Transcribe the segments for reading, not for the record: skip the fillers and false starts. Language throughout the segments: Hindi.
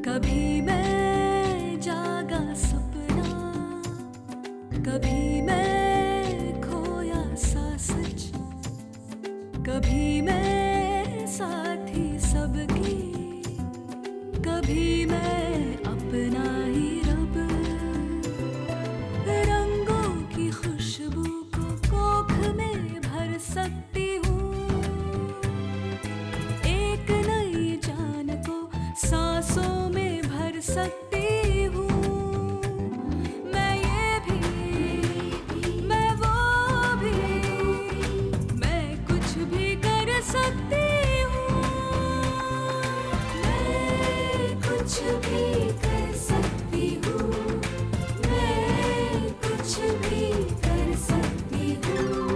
कभी मैं जागा सपना, कभी मैं खोया सा सच, कभी मैं साथी सबकी, कभी मैं अपना ही रब। रंगों की खुशबू को कोख में भर सकती हूँ, एक नई जान को सांसों में भर सकती हूँ। मैं ये भी, मैं वो भी, मैं कुछ भी कर सकती हूँ। मैं कुछ भी कर सकती हूँ, मैं कुछ भी कर सकती हूँ।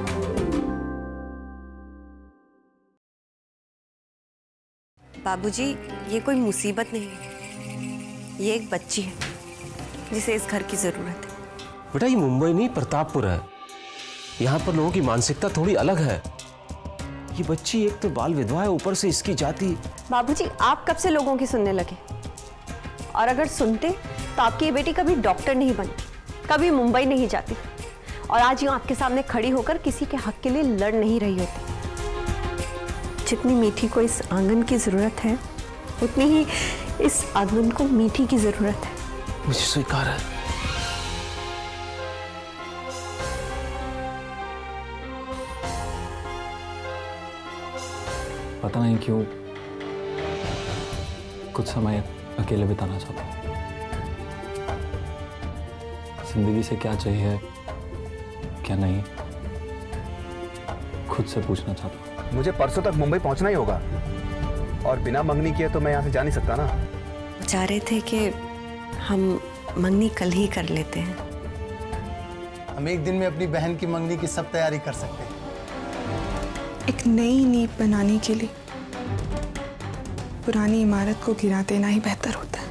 बाबूजी, ये कोई मुसीबत नहीं है, ये एक बच्ची है जिसे इस घर की जरूरत है। बेटा ये मुंबई नहीं प्रतापपुर है, यहाँ पर लोगों की मानसिकता थोड़ी अलग है। ये बच्ची एक तो बाल विधवा है, ऊपर से इसकी जाति। बाबूजी, आप कब से लोगों की सुनने लगे? और अगर सुनते तो आपकी ये बेटी कभी डॉक्टर नहीं बनती, कभी मुंबई नहीं जाती, और आज यूं आपके सामने खड़ी होकर किसी के हक के लिए लड़ नहीं रही होती। जितनी मीठी को इस आंगन की जरूरत है, उतनी ही इस आंगन को मीठी की जरूरत है। मुझे स्वीकार है। पता नहीं क्यों कुछ समय अकेले बिताना चाहता हूँ। जिंदगी से क्या चाहिए क्या नहीं, खुद से पूछना चाहता हूँ। मुझे परसों तक मुंबई पहुंचना ही होगा, और बिना मंगनी किए तो मैं यहाँ से जा नहीं सकता ना। चाह रहे थे कि हम मंगनी कल ही कर लेते हैं। हम एक दिन में अपनी बहन की मंगनी की सब तैयारी कर सकते हैं। एक नई नींव बनाने के लिए पुरानी इमारत को गिरा देना ही बेहतर होता है।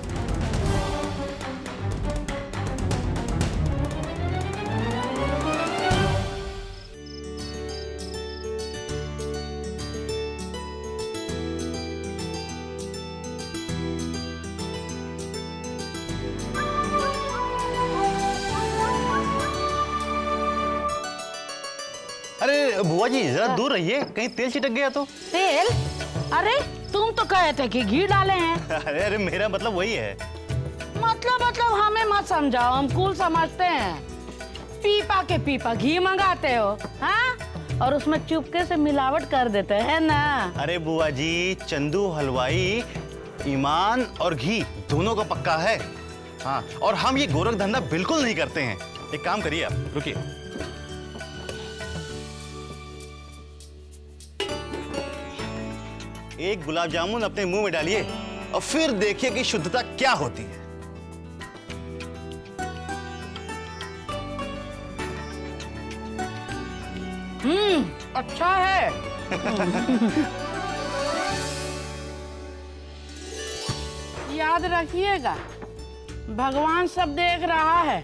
अरे बुआ जी जरा दूर रहिए, कहीं तेल छिटक गया तो। तेल? अरे तुम तो कहे थे कि घी डाले हैं। अरे अरे मेरा मतलब वही है। मतलब हमें मत समझाओ, हम कूल समझते हैं। पीपा के पीपा घी मंगाते हो, हाँ? और उसमें चुपके से मिलावट कर देते हैं ना। अरे बुआ जी, चंदू हलवाई ईमान और घी दोनों का पक्का है। हाँ, और हम ये गोरख धंधा बिल्कुल नहीं करते हैं। एक काम करिए, आप रुकिए। एक गुलाब जामुन अपने मुंह में डालिए और फिर देखिए कि शुद्धता क्या होती है। अच्छा है। याद रखिएगा, भगवान सब देख रहा है।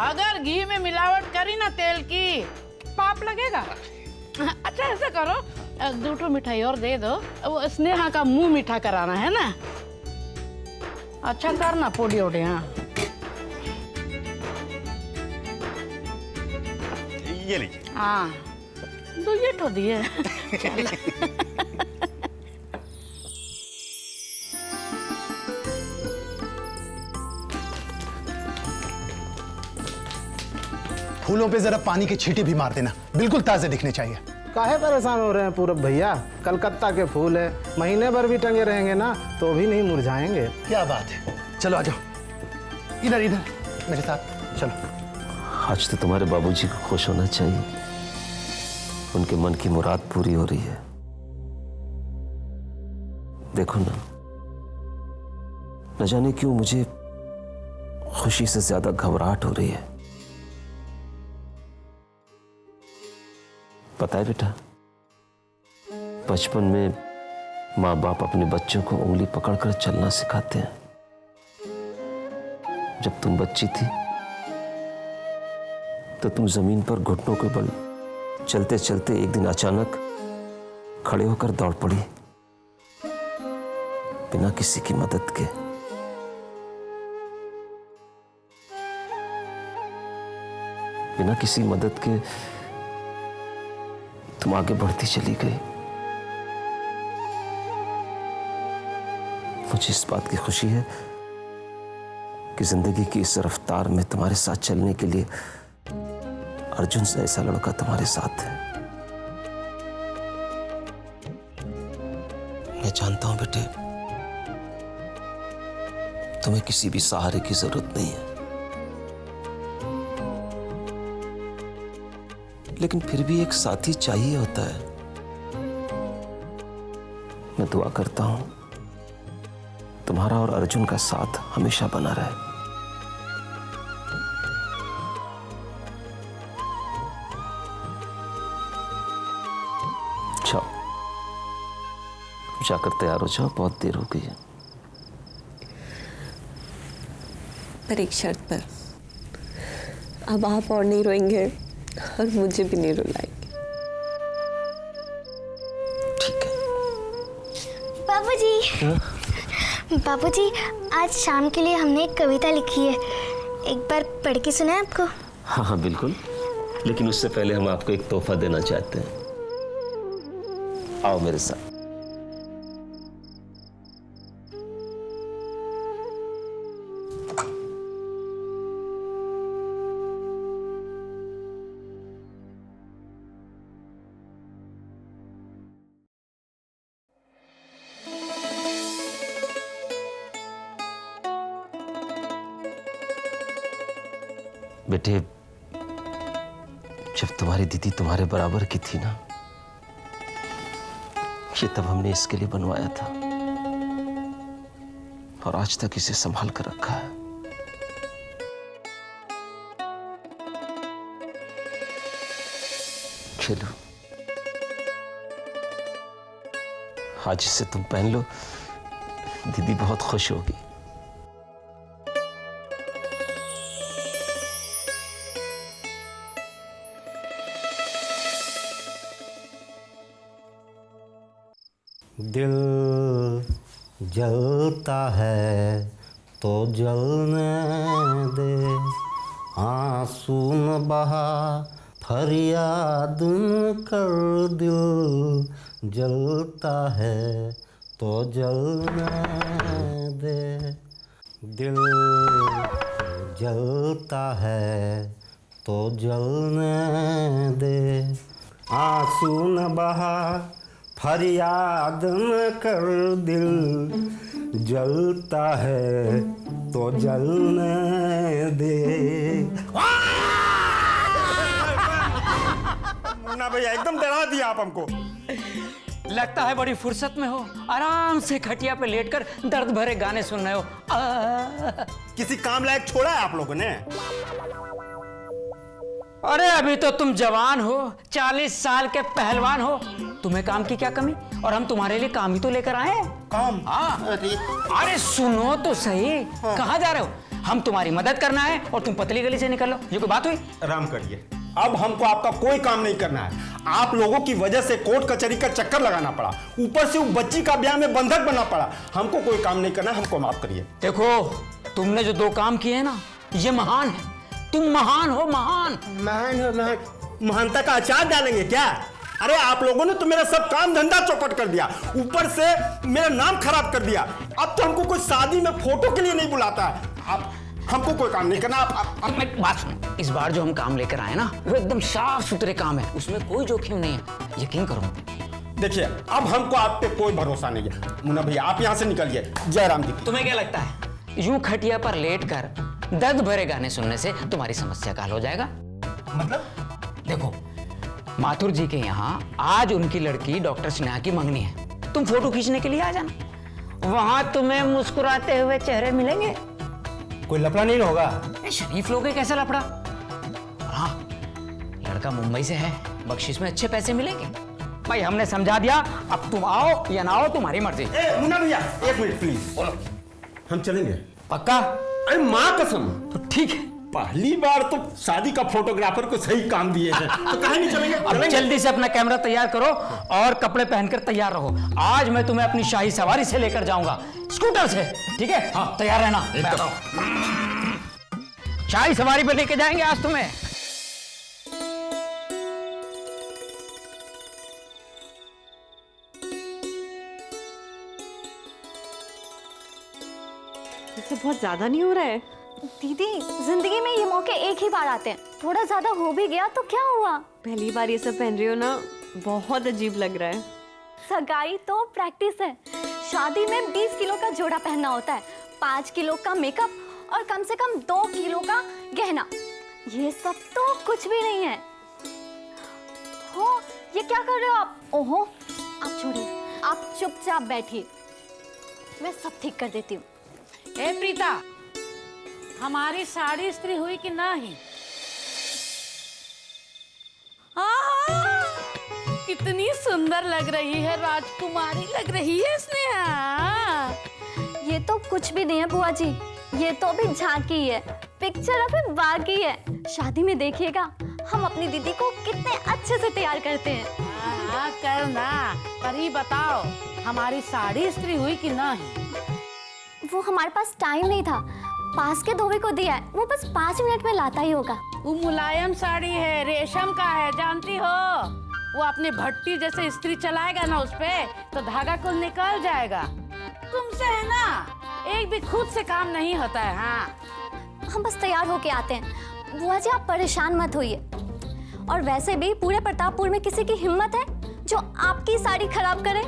अगर घी में मिलावट करी ना तेल की, पाप लगेगा। अच्छा ऐसा करो, 2 मिठाई और दे दो, वो स्नेहा का मुंह मीठा कराना है ना। अच्छा करना पोड़ी ओढ़े। हाँ ये लीजिए। हाँ, 2 ठो दिए। फूलों पे जरा पानी के छींटे भी मार देना, बिल्कुल ताजे दिखने चाहिए। काहे परेशान हो रहे हैं पूरब भैया? कलकत्ता के फूल है, महीने भर भी टंगे रहेंगे ना तो भी नहीं मुरझाएंगे। क्या बात है, चलो आ जाओ। इधर इधर मेरे साथ चलो। आज तो तुम्हारे बाबूजी को खुश होना चाहिए, उनके मन की मुराद पूरी हो रही है। देखो ना, न जाने क्यों मुझे खुशी से ज्यादा घबराहट हो रही है। पता है बेटा, बचपन में माँ बाप अपने बच्चों को उंगली पकड़कर चलना सिखाते हैं। जब तुम बच्ची थी तो तुम जमीन पर घुटनों के बल चलते चलते एक दिन अचानक खड़े होकर दौड़ पड़ी। बिना किसी की मदद के, बिना किसी मदद के तुम आगे बढ़ती चली गई। मुझे इस बात की खुशी है कि जिंदगी की इस रफ्तार में तुम्हारे साथ चलने के लिए अर्जुन से ऐसा लड़का तुम्हारे साथ है। मैं जानता हूं बेटे, तुम्हें किसी भी सहारे की जरूरत नहीं है, लेकिन फिर भी एक साथी चाहिए होता है। मैं दुआ करता हूं तुम्हारा और अर्जुन का साथ हमेशा बना रहे। जाओ, जाकर तैयार हो जाओ, बहुत देर हो गई है। पर एक शर्त पर, अब आप और नहीं रोएंगे और मुझे भी नहीं रुलाएंगे। ठीक है। बाबूजी, आज शाम के लिए हमने एक कविता लिखी है, एक बार पढ़ के सुनाए आपको? हाँ हाँ बिल्कुल, लेकिन उससे पहले हम आपको एक तोहफा देना चाहते हैं। आओ मेरे साथ। बेटे, जब तुम्हारी दीदी तुम्हारे बराबर की थी ना, ये तब हमने इसके लिए बनवाया था और आज तक इसे संभाल कर रखा है। चलो, आज इसे तुम पहन लो, दीदी बहुत खुश होगी। दिल जलता है तो जलने दे, आंसू न बहा फरियाद न कर। दिल जलता है तो जलने दे, दिल जलता है तो जलने दे, आंसू न बहा फरियाद न कर। दिल जलता है तो जलने दे। मुन्ना भैया, एकदम डरा दिया आप हमको। लगता है बड़ी फुर्सत में हो, आराम से खटिया पे लेटकर दर्द भरे गाने सुन रहे हो। किसी काम लायक छोड़ा है आप लोगों ने? अरे अभी तो तुम जवान हो, 40 साल के पहलवान हो, तुम्हें काम की क्या कमी? और हम तुम्हारे लिए काम ही तो लेकर आए हैं। काम? हाँ। अरे सुनो तो सही, कहाँ जा रहे हो? हम तुम्हारी मदद करना है और तुम पतली गली से निकल लो, ये कोई बात हुई? आराम करिए, अब हमको आपका कोई काम नहीं करना है। आप लोगों की वजह से कोर्ट कचहरी का चक्कर लगाना पड़ा, ऊपर से वो बच्ची का ब्याह में बंधक बनना पड़ा। हमको कोई काम नहीं करना, हमको माफ करिए। देखो, तुमने जो 2 काम किए हैं ना, ये महान है। तुम महान हो, महान। महान हो, महान। महानता का अचार डालेंगे क्या? अरे आप लोगों ने तो मेरा सब काम धंधा चौपट कर दिया, ऊपर से मेरा नाम खराब कर दिया। अब तो हमको कोई शादी में फोटो के लिए नहीं बुलाता है। आप हमको कोई काम नहीं करना। आप एक बात सुनो, इस बार जो हम काम लेकर आए ना, वो एकदम साफ सुथरे काम है, उसमें कोई जोखिम नहीं है, यकीन करो। देखिए, अब हमको आप पे कोई भरोसा नहीं है। मुन्ना भैया, आप यहाँ से निकलिए। जयराम जी। तुम्हें क्या लगता है यूं खटिया पर लेटकर दर्द भरे गाने सुनने से तुम्हारी समस्या का हल हो जाएगा? मतलब? देखो, माथुर जी के यहाँ आज उनकी लड़की डॉक्टर स्नेहा की मंगनी है। तुम फोटो खींचने के लिए आ जाना, वहां तुम्हें मुस्कुराते हुए चेहरे मिलेंगे। कोई लफड़ा नहीं होगा? शरीफ लोग हैं, कैसा लफड़ा? हाँ, लड़का मुंबई से है, बख्शिश में अच्छे पैसे मिलेंगे। भाई हमने समझा दिया, अब तुम आओ या ना आओ तुम्हारी मर्जी। मुन्ना भैया, 1 मिनट प्लीज। बोलो। हम चलेंगे? पक्का? अरे माँ कसम। तो ठीक है, पहली बार तो शादी का फोटोग्राफर को सही काम दिए हैं। तो कहीं नहीं चलेंगे? अब जल्दी से अपना कैमरा तैयार करो और कपड़े पहनकर तैयार रहो। आज मैं तुम्हें अपनी शाही सवारी से लेकर जाऊंगा, स्कूटर से, ठीक है? हाँ, तैयार रहना। शाही सवारी पर लेके जाएंगे आज तुम्हें। इससे बहुत ज्यादा नहीं हो रहा है? दीदी, जिंदगी में ये मौके एक ही बार आते हैं, थोड़ा ज्यादा हो भी गया तो क्या हुआ? पहली बार ये सब पहन रही हो ना, बहुत अजीब लग रहा है। सगाई तो प्रैक्टिस है, शादी में 20 किलो का जोड़ा पहनना होता है, 5 किलो का मेकअप और कम से कम 2 किलो का गहना। ये सब तो कुछ भी नहीं है। हो, ये क्या कर रहे हो आप? ओहो, आप छोड़िए, आप चुपचाप बैठिए, मैं सब ठीक कर देती हूँ। ए प्रीता, हमारी साड़ी इस्त्री हुई कि नहीं? कितनी सुंदर लग रही है, राजकुमारी लग रही है स्नेहा। ये तो कुछ भी नहीं है बुआ जी, ये तो अभी झांकी है, पिक्चर अभी बाकी है। शादी में देखिएगा हम अपनी दीदी को कितने अच्छे से तैयार करते हैं। हाँ करना, पर ये बताओ हमारी साड़ी इस्त्री हुई कि नहीं? वो हमारे पास टाइम नहीं था, पास के धोबी को दिया है, वो बस 5 मिनट में लाता ही होगा। वो मुलायम साड़ी है, रेशम का है, जानती हो? वो अपने भट्टी जैसे इस्त्री चलाएगा ना उस पे, तो धागा कुल निकल जाएगा। तुमसे है ना, एक भी खुद से काम नहीं होता है। हाँ, हम बस तैयार होके आते हैं। बुआ जी आप परेशान मत होइए, और वैसे भी पूरे प्रतापपुर में किसी की हिम्मत है जो आपकी साड़ी खराब करे?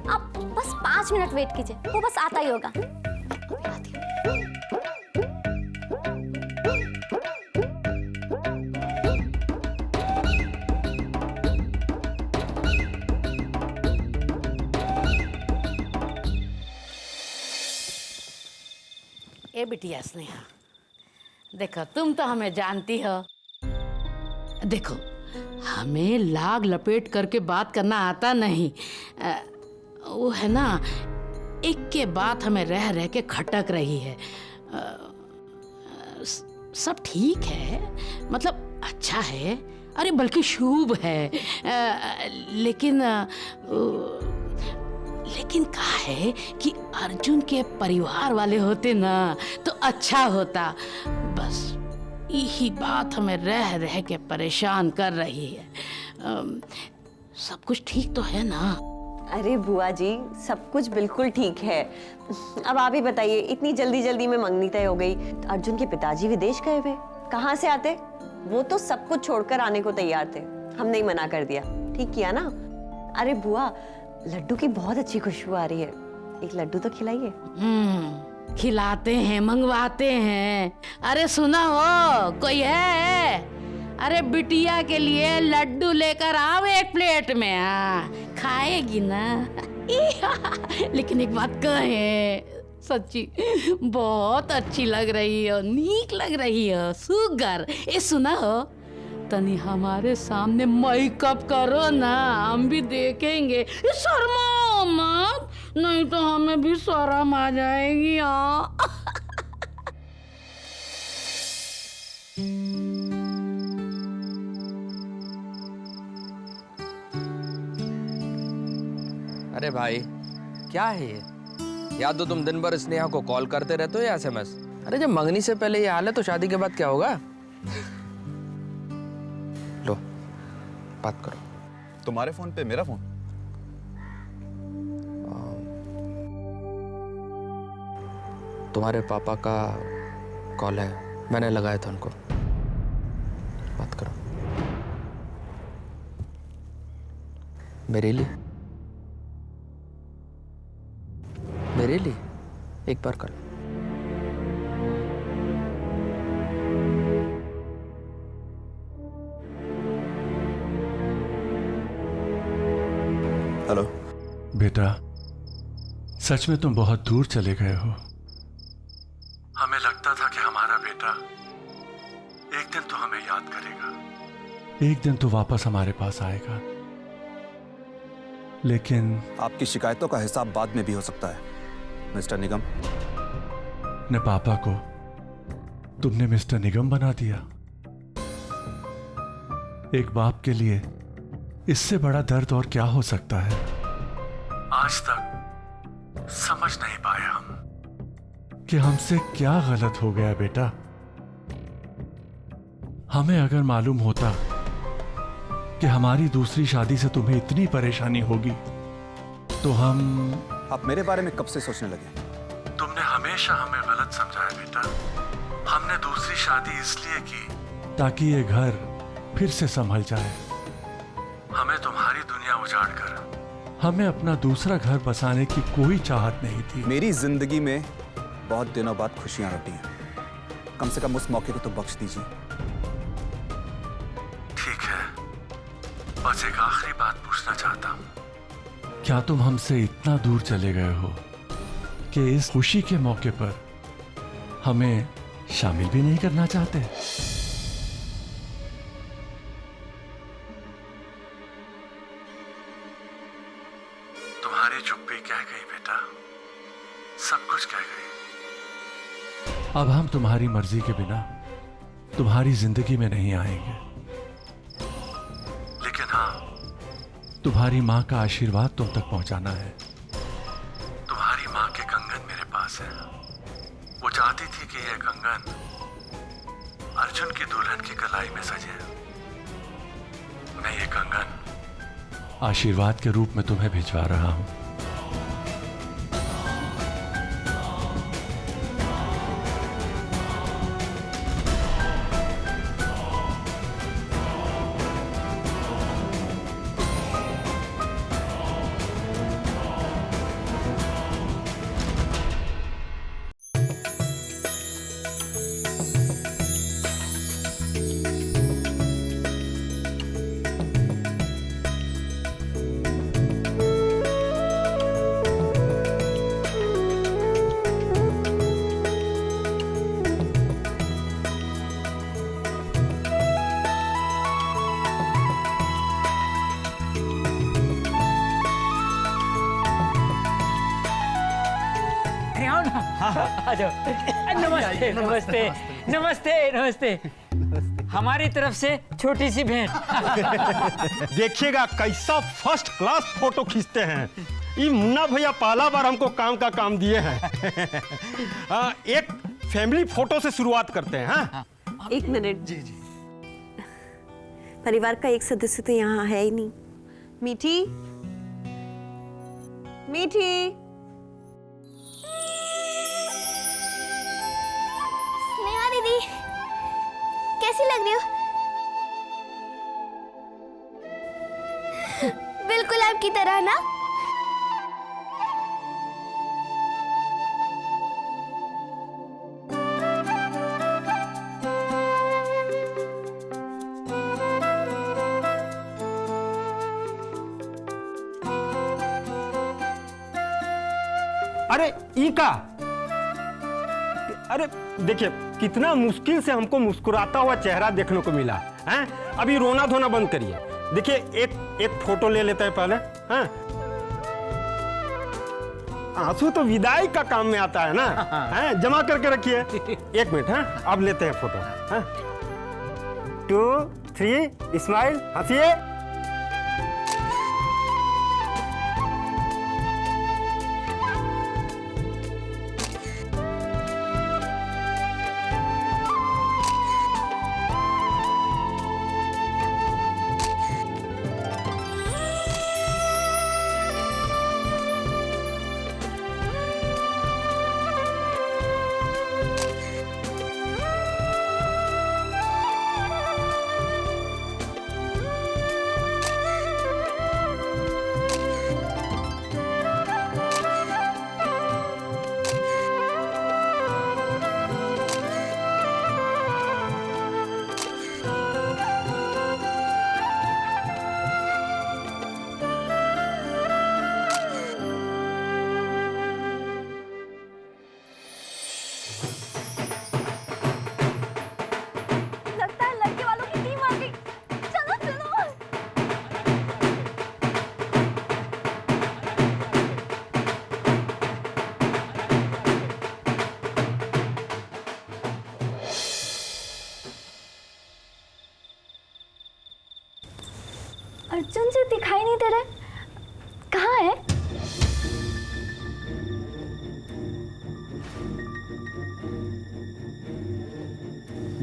आप बस 5 मिनट वेट कीजिए, वो बस आता ही होगा। ए बिटिया स्नेहा, देखो तुम तो हमें जानती हो, देखो हमें लाग लपेट करके बात करना आता नहीं। वो है ना, एक के बात हमें रह रह के खटक रही है। सब ठीक है, मतलब अच्छा है, अरे बल्कि शुभ है, लेकिन कहा है कि अर्जुन के परिवार वाले होते ना तो अच्छा होता। बस यही बात हमें रह रह के परेशान कर रही है। सब कुछ ठीक तो है ना? अरे बुआ जी, सब कुछ बिल्कुल ठीक है। अब आप ही बताइए, इतनी जल्दी जल्दी में मंगनी तय हो गई, तो अर्जुन के पिताजी विदेश गए हुए, कहाँ से आते? वो तो सब कुछ छोड़कर आने को तैयार थे, हमने ही मना कर दिया। ठीक किया ना? अरे बुआ, लड्डू की बहुत अच्छी खुशबू आ रही है, एक लड्डू तो खिलाइए। खिलाते हैं, मंगवाते हैं। अरे सुना हो, कोई है? अरे बिटिया के लिए लड्डू लेकर आओ 1 प्लेट में। हाँ, खाएगी ना? लेकिन एक बात कहे, सच्ची बहुत अच्छी लग रही हो, नीक लग रही हो, सुगर। ये सुना हो, तनी हमारे सामने मेकअप करो ना, हम भी देखेंगे। शर्माओ मत, नहीं तो हमें भी शर्म आ जाएगी। हाँ अरे भाई, क्या है ये? या तो तुम दिन भर स्नेहा को कॉल करते रहते हो या SMS। अरे जब मंगनी से पहले ये हाल है तो शादी के बाद क्या होगा? लो, बात करो। तुम्हारे फोन पे मेरा फोन? तुम्हारे पापा का कॉल है, मैंने लगाया था उनको। बात करो। मेरे लिए एक बार कर। हेलो बेटा, सच में तुम बहुत दूर चले गए हो। हमें लगता था कि हमारा बेटा एक दिन तो हमें याद करेगा, एक दिन तो वापस हमारे पास आएगा, लेकिन आपकी शिकायतों का हिसाब बाद में भी हो सकता है मिस्टर निगम। न पापा को तुमने मिस्टर निगम बना दिया। एक बाप के लिए इससे बड़ा दर्द और क्या हो सकता है। आज तक समझ नहीं पाए हम कि हमसे क्या गलत हो गया बेटा। हमें अगर मालूम होता कि हमारी दूसरी शादी से तुम्हें इतनी परेशानी होगी तो हम। आप मेरे बारे में कब से सोचने लगे? तुमने हमेशा हमें गलत समझा है बेटा। हमने दूसरी शादी इसलिए की ताकि ये घर फिर से संभल जाए। हमें तुम्हारी दुनिया उजाड़ कर हमें अपना दूसरा घर बसाने की कोई चाहत नहीं थी। मेरी जिंदगी में बहुत दिनों बाद खुशियां लौटी हैं, कम से कम उस मौके को तो बख्श दीजिए। ठीक है, बस एक आखिरी बात पूछना चाहता हूं। क्या तुम हमसे इतना दूर चले गए हो कि इस खुशी के मौके पर हमें शामिल भी नहीं करना चाहते? तुम्हारी चुप्पी कह गई बेटा, सब कुछ कह गई। अब हम तुम्हारी मर्जी के बिना तुम्हारी जिंदगी में नहीं आएंगे, लेकिन हाँ, तुम्हारी मां का आशीर्वाद तुम तक पहुंचाना है। तुम्हारी मां के कंगन मेरे पास है। वो चाहती थी कि यह कंगन अर्जुन की दुल्हन की कलाई में सजे। मैं ये कंगन आशीर्वाद के रूप में तुम्हें भिजवा रहा हूं। नमस्ते नमस्ते नमस्ते नमस्ते। हमारी तरफ से छोटी सी भेंट। देखिएगा कैसा फर्स्ट क्लास फोटो खींचते हैं। ये मुन्ना भैया पहला बार हमको काम का काम दिए हैं। एक फैमिली फोटो से शुरुआत करते हैं। हाँ? एक मिनट। जी जी। परिवार का एक सदस्य तो यहाँ है ही नहीं। मीठी, मीठी। स्नेहा दीदी, कैसी लग रही हो? बिल्कुल आपकी तरह ना। अरे ई का, अरे देखिए कितना मुश्किल से हमको मुस्कुराता हुआ चेहरा देखने को मिला है। अभी रोना धोना बंद करिए। देखिए एक फोटो ले लेते हैं पहले। हैं? आंसू तो विदाई का काम में आता है ना। हैं? जमा करके रखिए। एक मिनट। हैं? अब लेते हैं फोटो। हैं? 2, 3 स्माइल, हंसिए। अर्जुन जी दिखाई नहीं दे रहे, कहाँ है?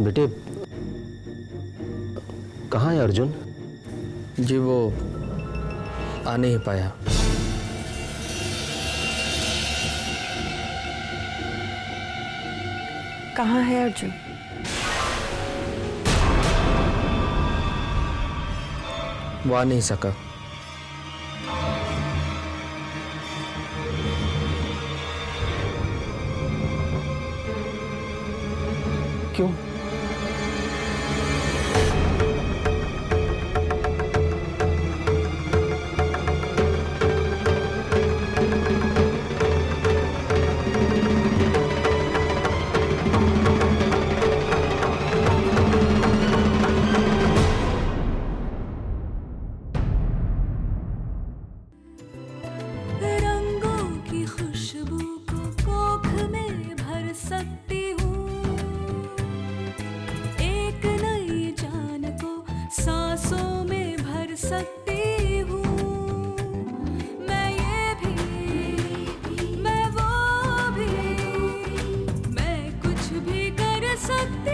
बेटे कहाँ है अर्जुन? जी वो आ नहीं पाया। कहाँ है अर्जुन? वो आ नहीं सका। क्यों? रंगों की खुशबू को कोख में भर सकती हूँ, एक नई जान को सांसों में भर सकती हूँ। मैं ये भी, मैं वो भी, मैं कुछ भी कर सकती